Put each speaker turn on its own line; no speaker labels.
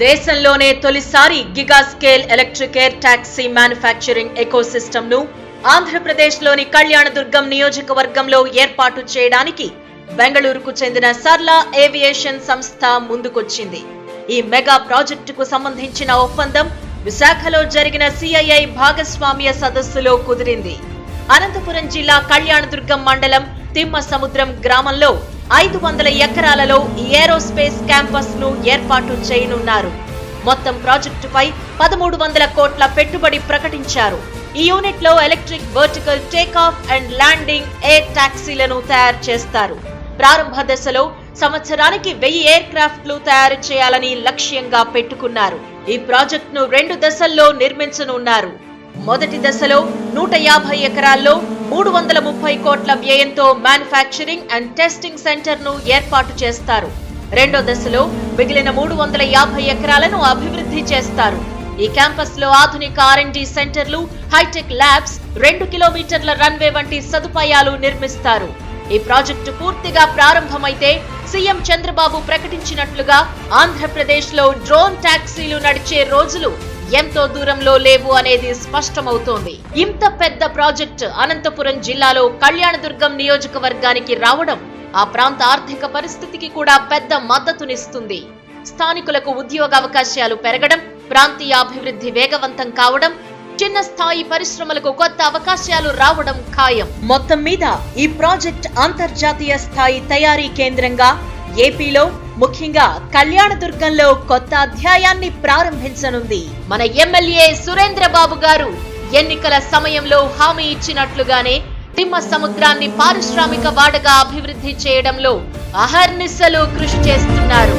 దేశంలోనే తొలిసారి giga scale electric air taxi manufacturing ecosystem ను ఆంధ్రప్రదేశ్లోని కళ్యాణదుర్గం నియోజకవర్గంలో ఏర్పాటు చేయడానికి బెంగళూరుకు చెందిన సర్లా ఏవియేషన్ సంస్థ ముందుకొచ్చింది. ఈ మెగా ప్రాజెక్టుకు సంబంధించిన ఒప్పందం విశాఖలో జరిగిన సిఐఐ భాగస్వామ్య సదస్సులో కుదిరింది. అనంతపురం జిల్లా కళ్యాణదుర్గం మండలం తిమ్మసముద్రం గ్రామంలో 500 ఎకరాలలో ఈ ఏరోస్పేస్ క్యాంపస్ ను ఏర్పాటు చేయనున్నారు. మొత్తం ప్రాజెక్టుపై 1300 కోట్ల పెట్టుబడి ప్రకటించారు. ఈ యూనిట్ లో electric vertical takeoff and landing air టాక్సీలను తయారు చేస్తారు. ప్రారంభ దశలో సంవత్సరానికి 1000 ఎయిర్ క్రాఫ్ట్లు తయారు చేయాలని లక్ష్యంగా పెట్టుకున్నారు. ఈ ప్రాజెక్టును 2 దశల్లో నిర్మించనున్నారు. మొదటి దశలో 150 ఎకరాల్లో 330 కోట్ల వ్యయంతో మ్యానుఫ్యాక్చరింగ్ అండ్ టెస్టింగ్ సెంటర్ ను ఏర్పాటు చేస్తారు. రెండో దశలో మిగిలిన 350 ఎకరాలను అభివృద్ధి చేస్తారు. ఈ క్యాంపస్ లో ఆధునిక R&D సెంటర్లు, హైటెక్ ల్యాబ్స్, 2 కిలోమీటర్ల రన్వే వంటి సదుపాయాలు నిర్మిస్తారు. ఈ ప్రాజెక్టు పూర్తిగా ప్రారంభమైతే సీఎం చంద్రబాబు ప్రకటించినట్లుగా ఆంధ్రప్రదేశ్ లో డ్రోన్ టాక్సీలు నడిచే రోజులు ఎంతో దూరంలో లేవు అనేది స్పష్టమవుతోంది. ఇంత పెద్ద ప్రాజెక్టు అనంతపురం జిల్లాలో కళ్యాణదుర్గం నియోజకవర్గానికి రావడం ఆ ప్రాంత ఆర్థిక పరిస్థితికి కూడా పెద్ద మద్దతునిస్తుంది. స్థానికులకు ఉద్యోగ అవకాశాలు పెరగడం, ప్రాంతీయ అభివృద్ధి వేగవంతం కావడం, చిన్న స్థాయి పరిశ్రమలకు కొత్త అవకాశాలు రావడం ఖాయం. మొత్తం మీద ఈ ప్రాజెక్ట్ అంతర్జాతీయ స్థాయి తయారీ కేంద్రంగా ఏపీలో ముఖ్యంగా కళ్యాణదుర్గంలో కొత్త అధ్యాయాన్ని ప్రారంభించనుంది. మన ఎమ్మెల్యే సురేంద్రబాబు గారు ఎన్నికల సమయంలో హామీ ఇచ్చినట్లుగానే తిమ్మ సముద్రాన్ని పారిశ్రామిక వాడగా అభివృద్ధి చేయడంలో అహర్నిశలు కృషి చేస్తున్నారు.